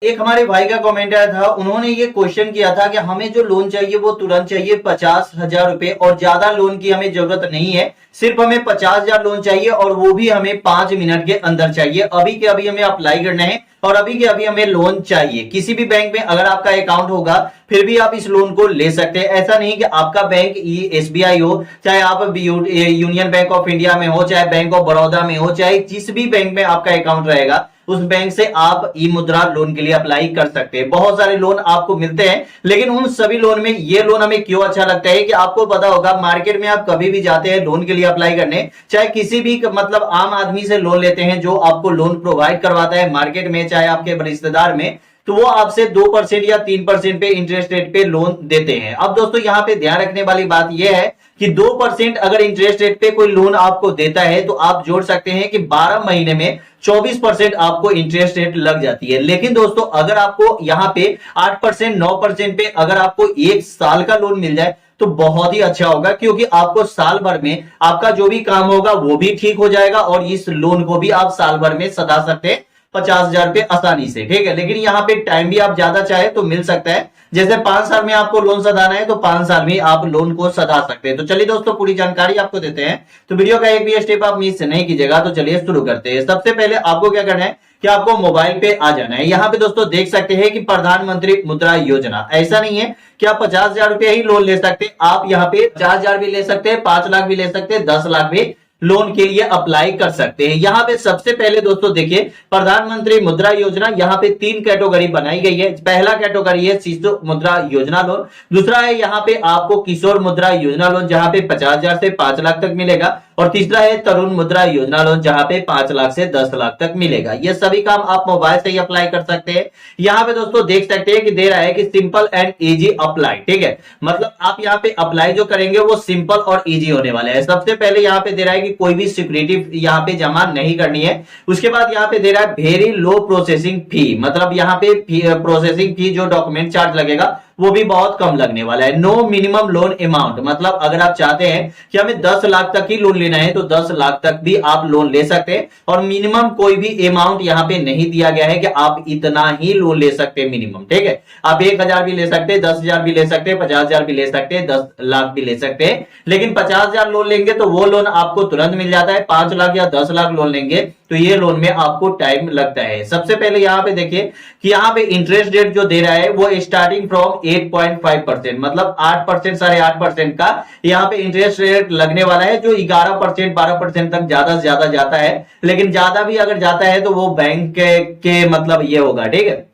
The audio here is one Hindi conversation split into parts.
एक हमारे भाई का कमेंट आया था, उन्होंने ये क्वेश्चन किया था कि हमें जो लोन चाहिए वो तुरंत चाहिए 50,000 रुपए, और ज्यादा लोन की हमें जरूरत नहीं है, सिर्फ हमें 50,000 लोन चाहिए और वो भी हमें 5 मिनट के अंदर चाहिए। अभी के अभी हमें अप्लाई करना है और अभी के अभी हमें लोन चाहिए। किसी भी बैंक में अगर आपका अकाउंट होगा फिर भी आप इस लोन को ले सकते हैं। ऐसा नहीं कि आपका बैंक एसबीआई हो, चाहे आप यूनियन बैंक ऑफ इंडिया में हो, चाहे बैंक ऑफ बड़ौदा में हो, चाहे जिस भी बैंक में आपका अकाउंट रहेगा उस बैंक से आप ई मुद्रा लोन के लिए अप्लाई कर सकते हैं। बहुत सारे लोन आपको मिलते हैं, लेकिन उन सभी लोन में ये लोन हमें क्यों अच्छा लगता है कि आपको पता होगा मार्केट में आप कभी भी जाते हैं लोन के लिए अप्लाई करने, चाहे किसी भी मतलब आम आदमी से लोन लेते हैं जो आपको लोन प्रोवाइड करवाता है मार्केट में, चाहे आपके रिश्तेदार में, तो वो आपसे 2% या 3% पे इंटरेस्ट रेट पे लोन देते हैं। अब दोस्तों यहाँ पे ध्यान रखने वाली बात यह है कि 2% अगर इंटरेस्ट रेट पे कोई लोन आपको देता है तो आप जोड़ सकते हैं कि 12 महीने में 24% आपको इंटरेस्ट रेट लग जाती है। लेकिन दोस्तों अगर आपको यहाँ पे 8% 9% पे अगर आपको 1 साल का लोन मिल जाए तो बहुत ही अच्छा होगा, क्योंकि आपको साल भर में आपका जो भी काम होगा वो भी ठीक हो जाएगा और इस लोन को भी आप साल भर में सधा सकते हैं 50,000 रुपए आसानी से, ठीक है। लेकिन यहाँ पे टाइम भी आप ज्यादा चाहे तो मिल सकता है, जैसे 5 साल में आपको लोन सधाना है तो 5 साल में आप लोन को सधा सकते हैं। तो चलिए दोस्तों पूरी जानकारी आपको देते हैं, तो वीडियो का एक भी स्टेप आप मिस नहीं कीजिएगा। तो चलिए शुरू करते हैं। सबसे पहले आपको क्या करना है कि आपको मोबाइल पे आ जाना है। यहाँ पे दोस्तों देख सकते हैं कि प्रधानमंत्री मुद्रा योजना, ऐसा नहीं है कि आप 50,000 रुपए ही लोन ले सकते, आप यहाँ पे 50,000 भी ले सकते हैं, 5 लाख भी ले सकते हैं, 10 लाख भी लोन के लिए अप्लाई कर सकते हैं। यहाँ पे सबसे पहले दोस्तों देखिए प्रधानमंत्री मुद्रा योजना, यहाँ पे 3 कैटेगरी बनाई गई है। पहला कैटेगरी है शिशु मुद्रा योजना लोन, दूसरा है यहाँ पे आपको किशोर मुद्रा योजना लोन जहां पे 50,000 से 5 लाख तक मिलेगा, और तीसरा है तरुण मुद्रा योजना लोन जहां पे 5 लाख से 10 लाख तक मिलेगा। ये सभी काम आप मोबाइल से ही अप्लाई कर सकते हैं। यहाँ पे दोस्तों देख सकते हैं कि दे रहा है कि सिंपल एंड इजी अप्लाई, ठीक है, मतलब आप यहाँ पे अप्लाई जो करेंगे वो सिंपल और इजी होने वाला है। सबसे पहले यहाँ पे दे रहा है कि कोई भी सिक्योरिटी यहाँ पे जमा नहीं करनी है। उसके बाद यहाँ पे दे रहा है वेरी लो प्रोसेसिंग फी, मतलब यहाँ पे प्रोसेसिंग फी जो डॉक्यूमेंट चार्ज लगेगा वो भी बहुत कम लगने वाला है। नो मिनिमम लोन अमाउंट, मतलब अगर आप चाहते हैं कि हमें 10 लाख तक ही लोन लेना है तो 10 लाख तक भी आप लोन ले सकते हैं, और मिनिमम कोई भी अमाउंट यहाँ पे नहीं दिया गया है कि आप इतना ही लोन ले सकते हैं मिनिमम, ठीक है। आप 1,000 भी ले सकते हैं, 10,000 भी ले सकते हैं, 50,000 भी ले सकते हैं, 10 लाख भी ले सकते हैं। लेकिन 50,000 लोन लेंगे तो वो लोन आपको तुरंत मिल जाता है। 5 लाख या 10 लाख लोन लेंगे तो ये लोन में आपको टाइम लगता है। सबसे पहले यहाँ पे देखिए कि यहाँ पे इंटरेस्ट रेट जो दे रहा है वो स्टार्टिंग फ्रॉम 8.5%, मतलब 8%, 8.5% का यहाँ पे इंटरेस्ट रेट लगने वाला है, जो 11% 12% तक ज्यादा से ज्यादा जाता है। लेकिन ज्यादा भी अगर जाता है तो वो बैंक के मतलब ये होगा, ठीक है।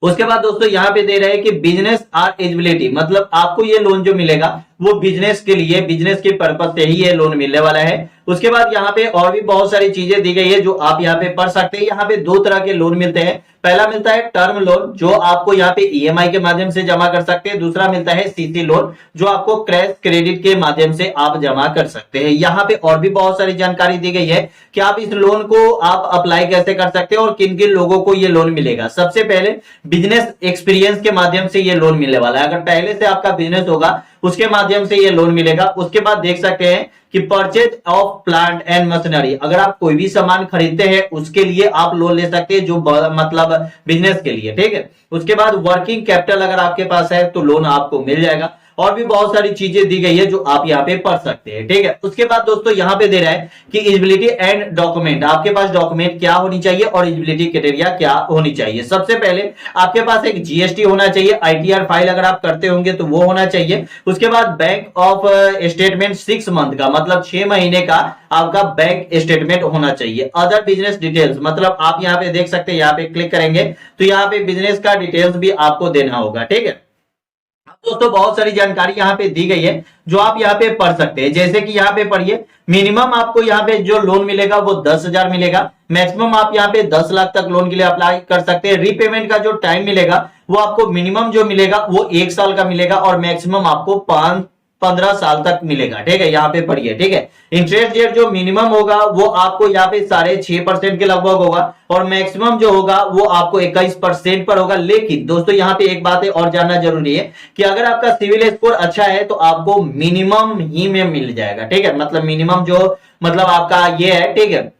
उसके बाद दोस्तों यहाँ पे दे रहे हैं कि बिजनेस आर एलिजिबिलिटी, मतलब आपको ये लोन जो मिलेगा वो बिजनेस के लिए, बिजनेस के पर्पज से ही ये लोन मिलने वाला है। उसके बाद यहाँ पे और भी बहुत सारी चीजें दी गई है जो आप यहाँ पे पढ़ सकते हैं। यहाँ पे 2 तरह के लोन मिलते हैं। पहला मिलता है टर्म लोन जो आपको यहाँ पे ईएमआई के माध्यम से जमा कर सकते हैं, दूसरा मिलता है सीसी लोन जो आपको क्रैश क्रेडिट के माध्यम से आप जमा कर सकते हैं। यहाँ पे और भी बहुत सारी जानकारी दी गई है कि आप इस लोन को आप अप्लाई कैसे कर सकते हैं और किन किन लोगों को ये लोन मिलेगा। सबसे पहले बिजनेस एक्सपीरियंस के माध्यम से ये लोन मिलने वाला है, अगर पहले से आपका बिजनेस होगा उसके माध्यम से ये लोन मिलेगा। उसके बाद देख सकते हैं कि purchase of plant and machinery, अगर आप कोई भी सामान खरीदते हैं उसके लिए आप लोन ले सकते हैं, जो मतलब बिजनेस के लिए, ठीक है। उसके बाद वर्किंग कैपिटल अगर आपके पास है तो लोन आपको मिल जाएगा। और भी बहुत सारी चीजें दी गई है जो आप यहाँ पे पढ़ सकते हैं, ठीक है। उसके बाद दोस्तों यहाँ पे दे रहा है कि एलिजिबिलिटी एंड डॉक्यूमेंट, आपके पास डॉक्यूमेंट क्या होनी चाहिए और एलिजिबिलिटी क्राइटेरिया क्या होनी चाहिए। सबसे पहले आपके पास एक जीएसटी होना चाहिए, आईटीआर फाइल अगर आप करते होंगे तो वो होना चाहिए। उसके बाद बैंक ऑफ स्टेटमेंट 6 मंथ का, मतलब 6 महीने का आपका बैंक स्टेटमेंट होना चाहिए। अदर बिजनेस डिटेल्स, मतलब आप यहाँ पे देख सकते हैं, यहाँ पे क्लिक करेंगे तो यहाँ पे बिजनेस का डिटेल्स भी आपको देना होगा, ठीक है। दोस्तों बहुत सारी जानकारी यहाँ पे दी गई है जो आप यहाँ पे पढ़ सकते हैं। जैसे कि यहाँ पे पढ़िए, मिनिमम आपको यहाँ पे जो लोन मिलेगा वो 10,000 मिलेगा, मैक्सिमम आप यहाँ पे 10 लाख तक लोन के लिए अप्लाई कर सकते हैं। रीपेमेंट का जो टाइम मिलेगा वो आपको मिनिमम जो मिलेगा वो 1 साल का मिलेगा और मैक्सिमम आपको 15 साल तक मिलेगा, ठीक है। यहाँ पे पढ़िए, ठीक है। इंटरेस्ट रेट जो मिनिमम होगा वो आपको यहाँ पे 6.5% के लगभग होगा और मैक्सिमम जो होगा वो आपको 21% पर होगा। लेकिन दोस्तों यहाँ पे एक बात है और जानना जरूरी है कि अगर आपका सिविल स्कोर अच्छा है तो आपको मिनिमम ही में मिल जाएगा, ठीक है। मतलब मिनिमम जो मतलब आपका ये है, ठीक है,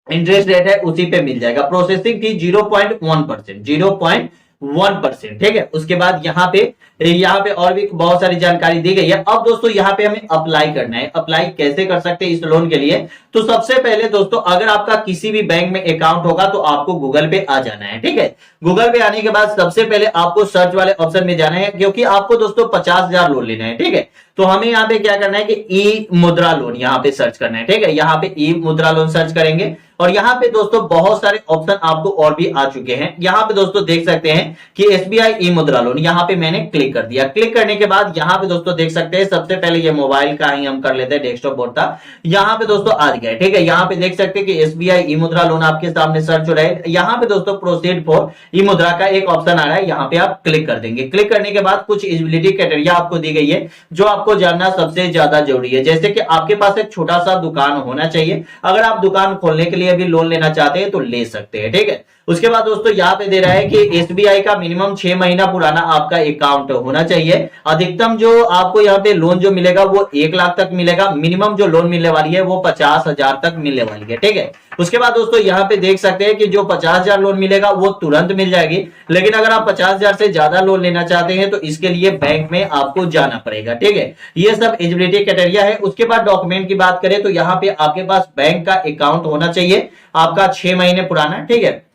इंटरेस्ट रेट है उसी पे मिल जाएगा। प्रोसेसिंग फी 0.1%, 0.1%, ठीक है। उसके बाद यहाँ पे और भी बहुत सारी जानकारी दी गई है। अब दोस्तों यहाँ पे हमें अप्लाई करना है। अप्लाई कैसे कर सकते हैं इस लोन के लिए? तो सबसे पहले दोस्तों अगर आपका किसी भी बैंक में अकाउंट होगा तो आपको गूगल पे आ जाना है, ठीक है। गूगल पे आने के बाद सबसे पहले आपको सर्च वाले ऑप्शन में जाना है, क्योंकि आपको दोस्तों 50,000 लोन लेना है, ठीक है। तो हमें यहाँ पे क्या करना है कि ई मुद्रा लोन यहाँ पे सर्च करना है, ठीक है। यहाँ पे ई मुद्रा लोन सर्च करेंगे और यहाँ पे दोस्तों बहुत सारे ऑप्शन आपको और भी आ चुके हैं। यहाँ पे दोस्तों देख सकते हैं कि एसबीआई ई मुद्रा लोन, यहाँ पे मैंने क्लिक कर दिया। क्लिक करने के बाद यहाँ पे दोस्तों देख सकते हैं, सबसे पहले ये मोबाइल का ही हम कर लेते हैं, डेस्कटॉप बोर्ड था। यहाँ पे दोस्तों आ गया, ठीक है। यहाँ पे देख सकते हैं कि एसबीआई ई मुद्रा लोन आपके सामने सर्च हो रहा है। यहाँ पे दोस्तों प्रोसीड फॉर ई मुद्रा का एक ऑप्शन आ रहा है, यहाँ पे आप क्लिक कर देंगे। क्लिक करने के बाद कुछ एलिजिबिलिटी क्राइटेरिया आपको दी गई है जो आपको जानना सबसे ज्यादा जरूरी है। जैसे कि आपके पास एक छोटा सा दुकान होना चाहिए। अगर आप दुकान खोलने के लिए भी लोन लेना चाहते हैं तो ले सकते हैं, ठीक है। उसके बाद दोस्तों यहाँ पे दे रहा है कि एसबीआई का मिनिमम 6 महीना पुराना आपका अकाउंट होना चाहिए। अधिकतम जो आपको यहाँ पे लोन जो मिलेगा वो 1 लाख तक मिलेगा। मिनिमम जो लोन मिलने वाली है वो 50,000 तक मिलने वाली है, ठीक है। उसके बाद दोस्तों यहाँ पे देख सकते हैं कि जो 50,000 लोन मिलेगा वो तुरंत मिल जाएगी। लेकिन अगर आप 50,000 से ज्यादा लोन लेना चाहते हैं तो इसके लिए बैंक में आपको जाना पड़ेगा, ठीक है। ये सब एलिजिबिलिटी क्राइटेरिया है। उसके बाद डॉक्यूमेंट की बात करें तो यहाँ पे आपके पास बैंक का अकाउंट होना चाहिए आपका 6 महीने पुराना, ठीक है।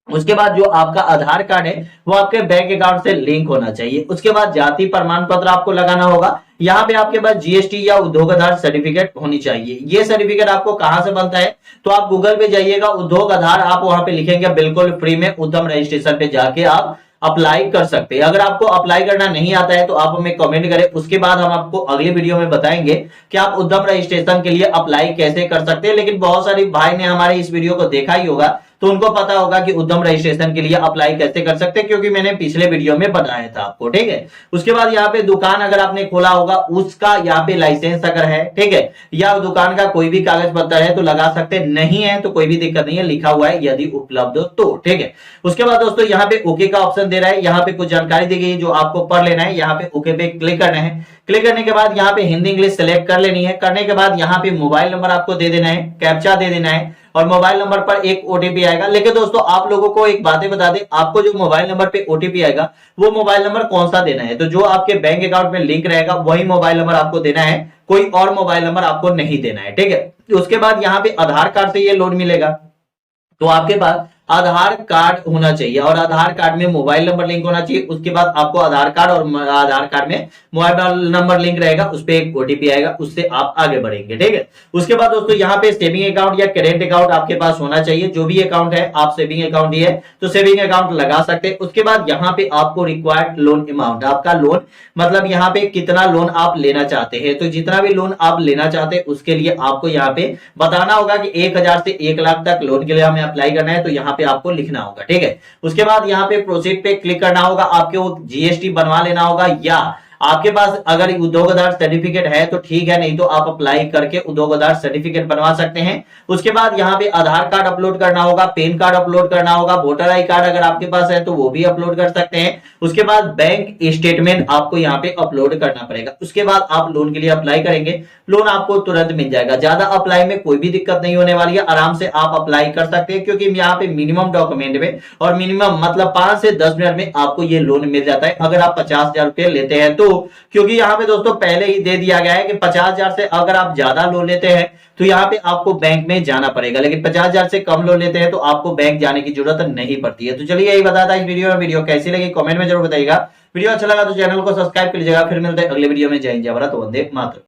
उसके बाद जो आपका आधार कार्ड है वो आपके बैंक अकाउंट से लिंक होना चाहिए। उसके बाद जाति प्रमाण पत्र आपको लगाना होगा। यहाँ पे आपके पास जीएसटी या उद्योग आधार सर्टिफिकेट होनी चाहिए। ये सर्टिफिकेट आपको कहां से बनता है? तो आप गूगल पे जाइएगा, उद्योग आधार आप वहां पे लिखेंगे, बिल्कुल फ्री में उद्यम रजिस्ट्रेशन पे जाके आप अप्लाई कर सकते हैं। अगर आपको अप्लाई करना नहीं आता है तो आप हमें कमेंट करें, उसके बाद हम आपको अगले वीडियो में बताएंगे कि आप उद्यम रजिस्ट्रेशन के लिए अप्लाई कैसे कर सकते हैं। लेकिन बहुत सारे भाई ने हमारे इस वीडियो को देखा ही होगा तो उनको पता होगा कि उद्यम रजिस्ट्रेशन के लिए अप्लाई कैसे कर सकते हैं, क्योंकि मैंने पिछले वीडियो में बताया था आपको, ठीक है। उसके बाद यहाँ पे दुकान अगर आपने खोला होगा उसका यहाँ पे लाइसेंस अगर है, ठीक है, या दुकान का कोई भी कागज पत्र है तो लगा सकते, नहीं है तो कोई भी दिक्कत नहीं है, लिखा हुआ है यदि उपलब्ध हो तो, ठीक है। उसके बाद दोस्तों यहाँ पे ओके का ऑप्शन दे रहा है। यहाँ पे कुछ जानकारी दी गई है जो आपको पढ़ लेना है। यहाँ पे ओके पे क्लिक करना है। क्लिक करने के बाद यहाँ पे हिंदी इंग्लिश सेलेक्ट कर लेनी है। करने के बाद यहाँ पे मोबाइल नंबर आपको दे देना है, कैप्चा दे देना है और मोबाइल नंबर पर एक ओटीपी आएगा। लेकिन दोस्तों आप लोगों को एक बात बता दें, आपको जो मोबाइल नंबर पे ओटीपी आएगा वो मोबाइल नंबर कौन सा देना है? तो जो आपके बैंक अकाउंट में लिंक रहेगा वही मोबाइल नंबर आपको देना है, कोई और मोबाइल नंबर आपको नहीं देना है, ठीक है। उसके बाद यहाँ पे आधार कार्ड से ये लोन मिलेगा, तो आपके पास आधार कार्ड होना चाहिए और आधार कार्ड में मोबाइल नंबर लिंक होना चाहिए। उसके बाद आपको आधार कार्ड और आधार कार्ड में मोबाइल नंबर लिंक रहेगा, उस पर एक ओटीपी आएगा, उससे आप आगे बढ़ेंगे, ठीक है। उसके बाद दोस्तों यहाँ पे सेविंग अकाउंट या करेंट अकाउंट आपके पास होना चाहिए। जो भी अकाउंट है, आप सेविंग अकाउंट ही है तो सेविंग अकाउंट लगा सकते हैं। उसके बाद यहाँ पे आपको रिक्वायर्ड लोन अमाउंट, आपका लोन मतलब यहाँ पे कितना लोन आप लेना चाहते हैं, तो जितना भी लोन आप लेना चाहते हैं उसके लिए आपको यहाँ पे बताना होगा कि 1,000 से 1 लाख तक लोन के लिए हमें अप्लाई करना है, तो यहाँ पे आपको लिखना होगा, ठीक है। उसके बाद यहाँ पे प्रोसीड पे क्लिक करना होगा। आपको जीएसटी बनवा लेना होगा, या आपके पास अगर उद्योग आधार सर्टिफिकेट है तो ठीक है, नहीं तो आप अप्लाई करके उद्योग आधार सर्टिफिकेट बनवा सकते हैं। उसके बाद यहाँ पे आधार कार्ड अपलोड करना होगा, पैन कार्ड अपलोड करना होगा, वोटर आई कार्ड अगर आपके पास है तो वो भी अपलोड कर सकते हैं। उसके बाद बैंक स्टेटमेंट आपको यहाँ पे अपलोड करना पड़ेगा। उसके बाद आप लोन के लिए अप्लाई करेंगे, लोन आपको तुरंत मिल जाएगा। ज्यादा अप्लाई में कोई भी दिक्कत नहीं होने वाली है, आराम से आप अप्लाई कर सकते हैं, क्योंकि यहाँ पे मिनिमम डॉक्यूमेंट में और मिनिमम मतलब 5 से 10 मिनट में आपको ये लोन मिल जाता है अगर आप 50,000 रुपए लेते हैं तो। क्योंकि यहाँ पे दोस्तों पहले ही दे दिया गया है कि 50,000 से अगर आप ज्यादा लोन लेते हैं तो यहाँ पे आपको बैंक में जाना पड़ेगा, लेकिन 50,000 से कम लोन लेते हैं तो आपको बैंक जाने की जरूरत नहीं पड़ती है। तो चलिए यही बताता इस वीडियो में। वीडियो कैसी लगी कमेंट में जरूर बताइएगा। वीडियो अच्छा लगा तो चैनल को सब्सक्राइब कर लीजिएगा। फिर मिलते हैं अगले वीडियो में। जय हिंद, जय भारत, वंदे मातरम।